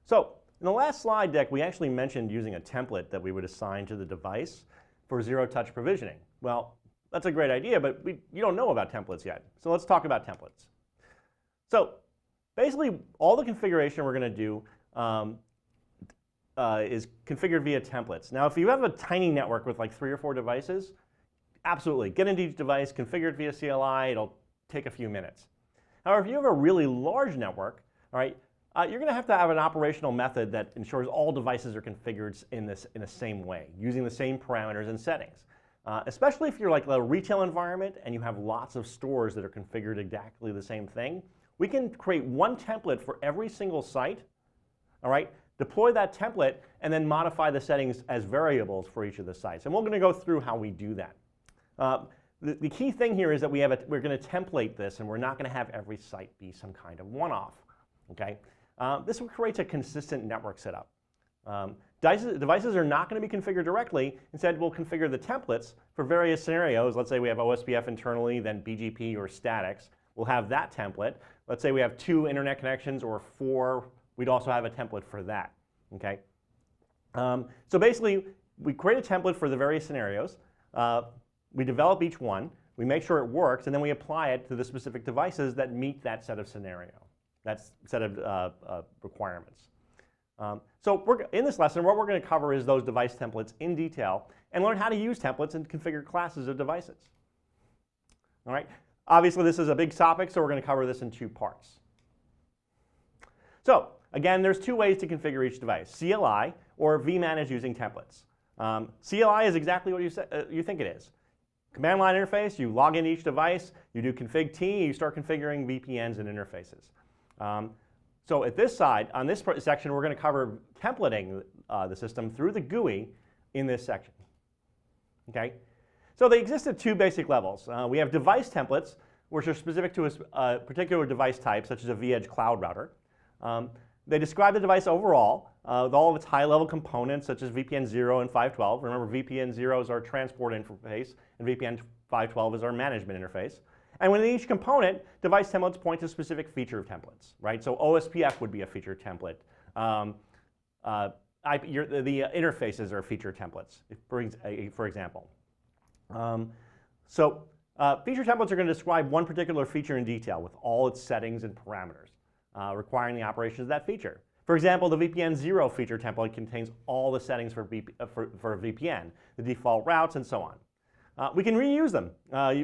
So in the last slide deck, we actually mentioned using a template that we would assign to the device for zero-touch provisioning. Well, that's a great idea, but you don't know about templates yet. So let's talk about templates. So basically, all the configuration we're going to do is configured via templates. Now, if you have a tiny network with like 3 or 4 devices, absolutely, get into each device, configure it via CLI, it'll take a few minutes. However, if you have a really large network, all right, you're going to have an operational method that ensures all devices are configured in the same way, using the same parameters and settings. Especially if you're like a retail environment and you have lots of stores that are configured exactly the same thing, we can create one template for every single site, all right, deploy that template, and then modify the settings as variables for each of the sites. And we're going to go through how we do that. The key thing here is that we're going to template this, and we're not going to have every site be some kind of one-off. Okay? This creates a consistent network setup. Devices are not going to be configured directly. Instead, we'll configure the templates for various scenarios. Let's say we have OSPF internally, then BGP or statics. We'll have that template. Let's say we have 2 internet connections or 4. We'd also have a template for that. Okay? So basically, we create a template for the various scenarios. We develop each one. We make sure it works, and then we apply it to the specific devices that meet that set of that set of requirements. So in this lesson, what we're going to cover is those device templates in detail and learn how to use templates and configure classes of devices. All right? Obviously, this is a big topic, so we're going to cover this in 2 parts. So again, there's 2 ways to configure each device, CLI or vManage using templates. CLI is exactly what you think it is. Command line interface, you log into each device, you do config T, you start configuring VPNs and interfaces. So at this side, on this section, we're going to cover templating the system through the GUI in this section. Okay? So they exist at 2 basic levels. We have device templates, which are specific to a particular device type, such as a vEdge cloud router. They describe the device overall, with all of its high-level components, such as VPN 0 and 512. Remember, VPN 0 is our transport interface, and VPN 512 is our management interface. And within each component, device templates point to specific feature templates, right? So OSPF would be a feature template. The interfaces are feature templates, for example. Feature templates are going to describe one particular feature in detail with all its settings and parameters, requiring the operations of that feature. For example, the VPN 0 feature template contains all the settings for VPN, the default routes, and so on. We can reuse them.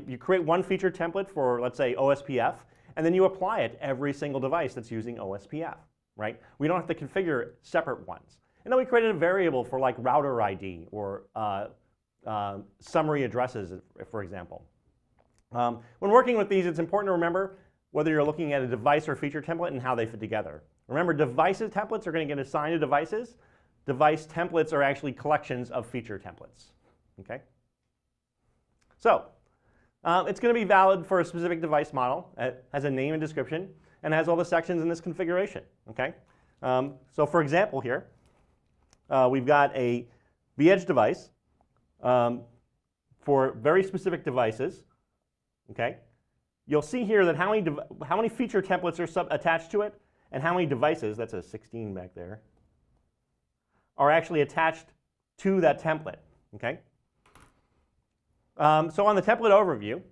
You create one feature template for, let's say, OSPF, and then you apply it to every single device that's using OSPF, right? We don't have to configure separate ones. And then we created a variable for like router ID or summary addresses, for example. When working with these, it's important to remember whether you're looking at a device or feature template and how they fit together. Remember, devices templates are going to get assigned to devices. Device templates are actually collections of feature templates. Okay? So it's going to be valid for a specific device model. It has a name and description, and has all the sections in this configuration. Okay? So for example here, we've got a vEdge device for very specific devices. Okay? You'll see here that how many feature templates are attached to it, and how many devices, that's a 16 back there, are actually attached to that template. Okay? So on the template overview,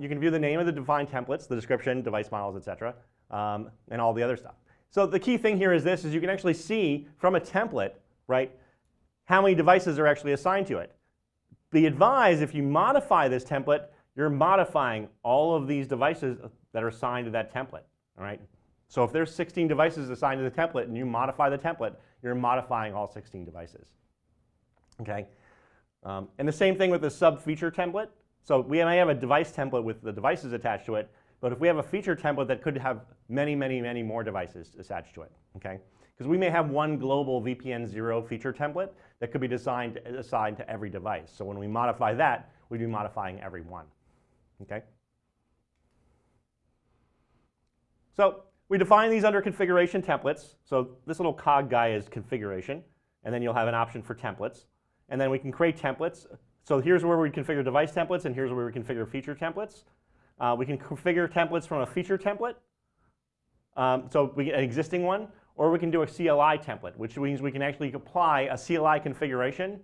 you can view the name of the defined templates, the description, device models, etc., and all the other stuff. So the key thing here is this: is you can actually see from a template, right, how many devices are actually assigned to it. Be advised, if you modify this template, you're modifying all of these devices that are assigned to that template. All right. So if there's 16 devices assigned to the template and you modify the template, you're modifying all 16 devices. Okay. And the same thing with the sub-feature template. So we may have a device template with the devices attached to it, but if we have a feature template that could have many, many, many more devices attached to it, okay? Because we may have one global VPN 0 feature template that could be assigned to every device. So when we modify that, we'd be modifying every one, okay? So we define these under configuration templates. So this little cog guy is configuration, and then you'll have an option for templates. And then we can create templates. So here's where we configure device templates, and here's where we configure feature templates. We can configure templates from a feature template, so we get an existing one, or we can do a CLI template, which means we can actually apply a CLI configuration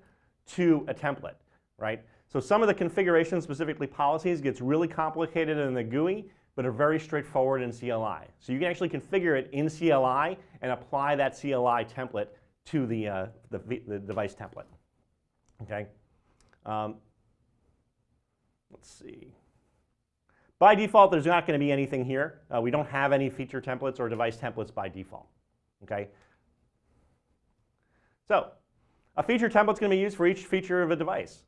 to a template, right? So some of the configuration, specifically policies, gets really complicated in the GUI, but are very straightforward in CLI. So you can actually configure it in CLI and apply that CLI template to the device template. Okay. Let's see. By default, there's not going to be anything here. We don't have any feature templates or device templates by default. Okay. So a feature template is going to be used for each feature of a device,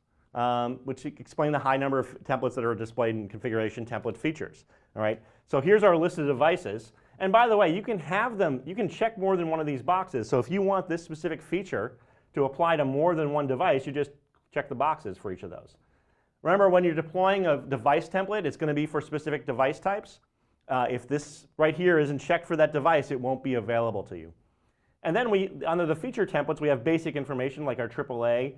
which explain the high number of templates that are displayed in configuration template features. All right. So here's our list of devices. And by the way, you can have them, you can check more than one of these boxes. So if you want this specific feature to apply to more than one device, you just check the boxes for each of those. Remember, when you're deploying a device template, it's going to be for specific device types. If this right here isn't checked for that device, it won't be available to you. And then under the feature templates, we have basic information like our AAA,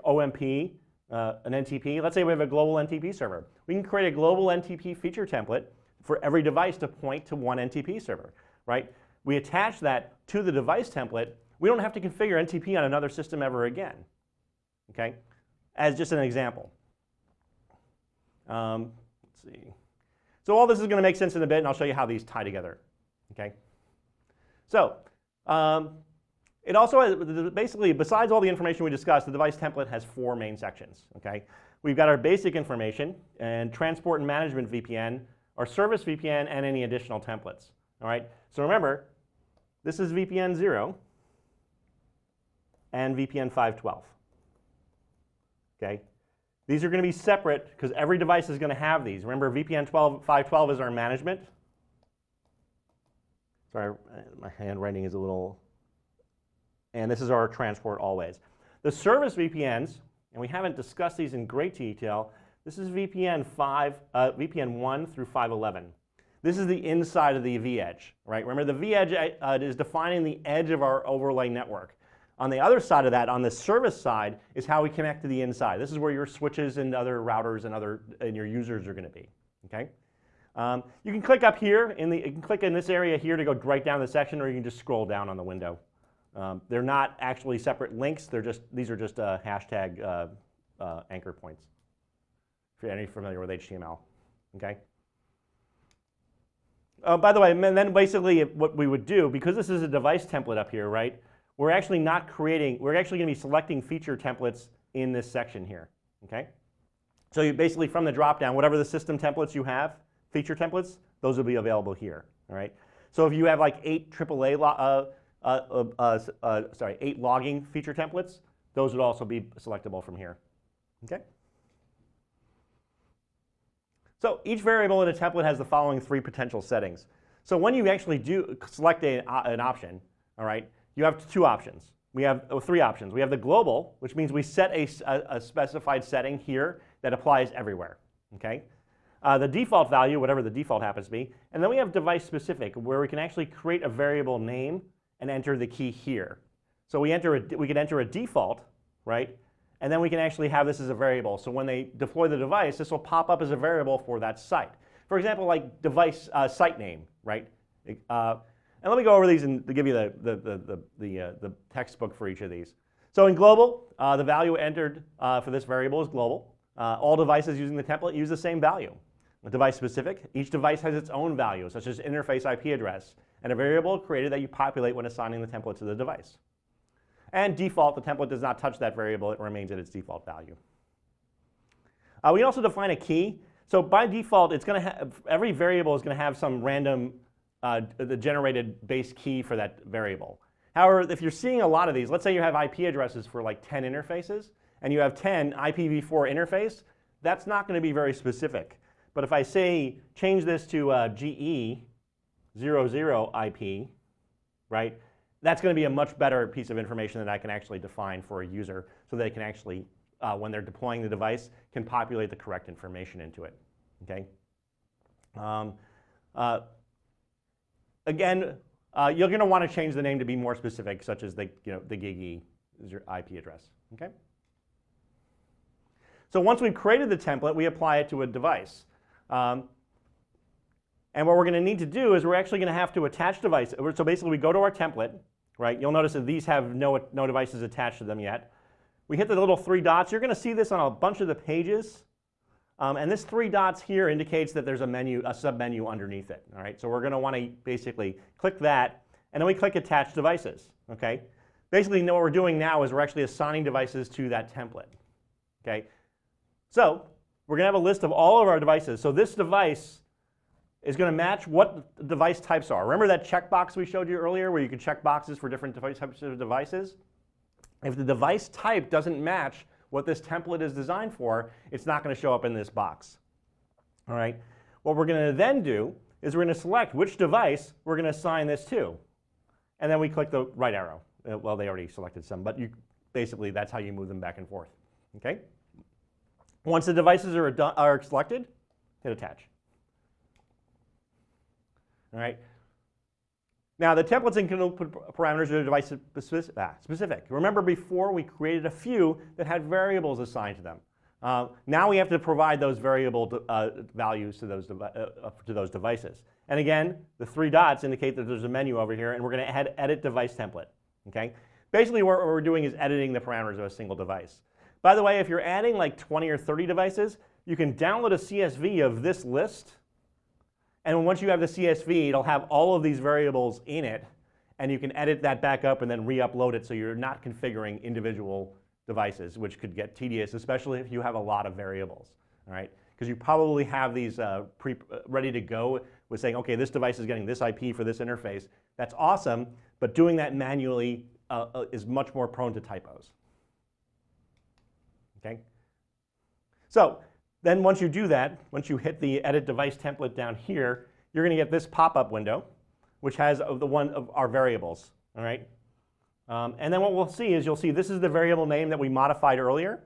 OMP, an NTP. Let's say we have a global NTP server. We can create a global NTP feature template for every device to point to one NTP server, right? We attach that to the device template. We don't have to configure NTP on another system ever again, okay? As just an example. Let's see. So all this is going to make sense in a bit, and I'll show you how these tie together, okay? So it also has, basically, besides all the information we discussed, the device template has 4 main sections, okay? We've got our basic information and transport and management VPN, our service VPN, and any additional templates, all right? So remember, this is VPN 0 and VPN 512, okay? These are going to be separate because every device is going to have these. Remember, VPN 512 is our management. Sorry, my handwriting is a little... And this is our transport always. The service VPNs, and we haven't discussed these in great detail, this is VPN 1 through 511. This is the inside of the vEdge, right? Remember, the vEdge is defining the edge of our overlay network. On the other side of that, on the service side, is how we connect to the inside. This is where your switches and other routers and your users are going to be. Okay. You can click up here you can click in this area here to go right down the section, or you can just scroll down on the window. They're not actually separate links. These are just hashtag anchor points. If you're any familiar with HTML. Okay. By the way, and then basically what we would do, because this is a device template up here, right? We're actually not creating, we're actually going to be selecting feature templates in this section here, okay? So you basically, from the drop-down, whatever the system templates you have, feature templates, those will be available here, all right? So if you have like 8 AAA, 8 logging feature templates, those would also be selectable from here, okay? So each variable in a template has the following 3 potential settings. So when you actually do select an option, all right, you have 2 options. We have 3 options. We have the global, which means we set a specified setting here that applies everywhere, okay? The default value, whatever the default happens to be, and then we have device specific, where we can actually create a variable name and enter the key here. So we could enter a default, right? And then we can actually have this as a variable. So when they deploy the device, this will pop up as a variable for that site. For example, like device site name, right? And let me go over these and to give you the textbook for each of these. So in global, the value entered for this variable is global. All devices using the template use the same value. Device specific, each device has its own value, such as interface IP address, and a variable created that you populate when assigning the template to the device. And default, the template does not touch that variable, it remains at its default value. We can also define a key. So by default, it's going to have, every variable is going to have some random the generated base key for that variable. However, if you're seeing a lot of these, let's say you have IP addresses for like 10 interfaces, and you have 10 IPv4 interface, that's not going to be very specific. But if I say change this to GE00 IP, right, that's going to be a much better piece of information that I can actually define for a user so they can actually, when they're deploying the device, can populate the correct information into it, okay? Again, you're going to want to change the name to be more specific, such as the GigE is your IP address, okay? So once we've created the template, we apply it to a device. And what we're going to need to do is we're actually going to have to attach devices. So basically we go to our template, right? You'll notice that these have no devices attached to them yet. We hit the little 3 dots. You're going to see this on a bunch of the pages. And this 3 dots here indicates that there's a submenu underneath it. All right, so we're going to want to basically click that, and then we click Attach Devices. Okay, basically what we're doing now is we're actually assigning devices to that template. Okay, so we're going to have a list of all of our devices. So this device is going to match what the device types are. Remember that checkbox we showed you earlier, where you could check boxes for different types of devices? If the device type doesn't match what this template is designed for, it's not going to show up in this box. All right. What we're going to then do is we're going to select which device we're going to assign this to. And then we click the right arrow. Well, they already selected some, but basically that's how you move them back and forth. Okay. Once the devices are selected, hit Attach. All right. Now, the templates include parameters that are device specific. Remember before we created a few that had variables assigned to them. Now we have to provide those variable values to those devices. And again, the 3 dots indicate that there's a menu over here, and we're going to add Edit Device Template. Okay? Basically, what we're doing is editing the parameters of a single device. By the way, if you're adding like 20 or 30 devices, you can download a CSV of this list. And once you have the CSV, it'll have all of these variables in it, and you can edit that back up and then re-upload it so you're not configuring individual devices, which could get tedious, especially if you have a lot of variables, all right? Because you probably have these ready to go with saying, okay, this device is getting this IP for this interface. That's awesome, but doing that manually is much more prone to typos, okay? So then once you do that, once you hit the Edit Device Template down here, you're going to get this pop-up window, which has the one of our variables, all right? And then what we'll see is you'll see this is the variable name that we modified earlier,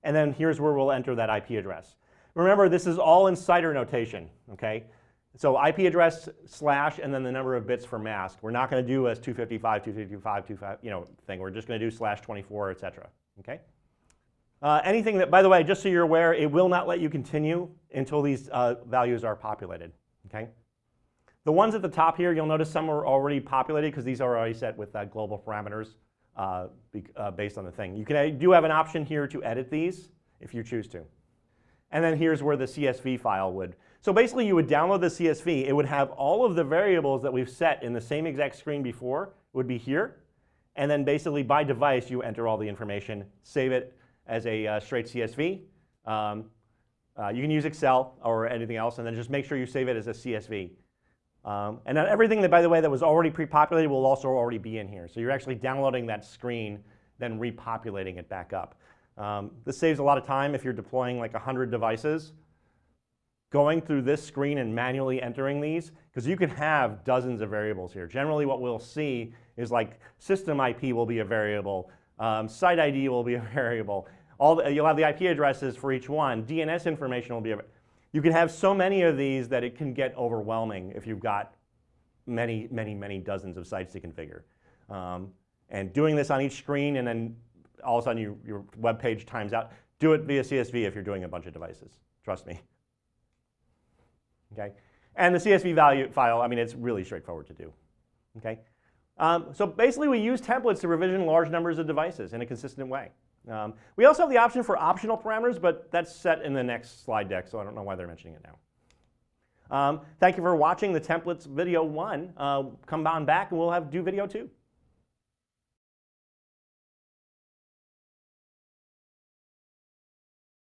and then here's where we'll enter that IP address. Remember, this is all in CIDR notation, okay? So IP address / and then the number of bits for mask. We're not going to do a 255, 255, 25, thing. We're just going to do /24, etc. Okay? Anything that, by the way, just so you're aware, it will not let you continue until these values are populated. Okay? The ones at the top here, you'll notice some are already populated because these are already set with global parameters based on the thing. You do have an option here to edit these if you choose to. And then here's where the CSV file would. So basically you would download the CSV. It would have all of the variables that we've set in the same exact screen before would be here. And then basically by device you enter all the information, save it as a straight CSV. You can use Excel or anything else, and then just make sure you save it as a CSV. And then everything that, by the way, that was already pre-populated will also already be in here. So you're actually downloading that screen, then repopulating it back up. This saves a lot of time if you're deploying like 100 devices. Going through this screen and manually entering these, because you can have dozens of variables here. Generally what we'll see is like system IP will be a variable, site ID will be a variable. You'll have the IP addresses for each one. DNS information will be you can have so many of these that it can get overwhelming if you've got many, many, many dozens of sites to configure. And doing this on each screen and then all of a sudden your web page times out. Do it via CSV if you're doing a bunch of devices. Trust me. Okay? And the CSV file, I mean, it's really straightforward to do. Okay? So basically we use templates to provision large numbers of devices in a consistent way. We also have the option for optional parameters, but that's set in the next slide deck, so I don't know why they're mentioning it now. Thank you for watching the templates video 1. Come on back and we'll do video 2.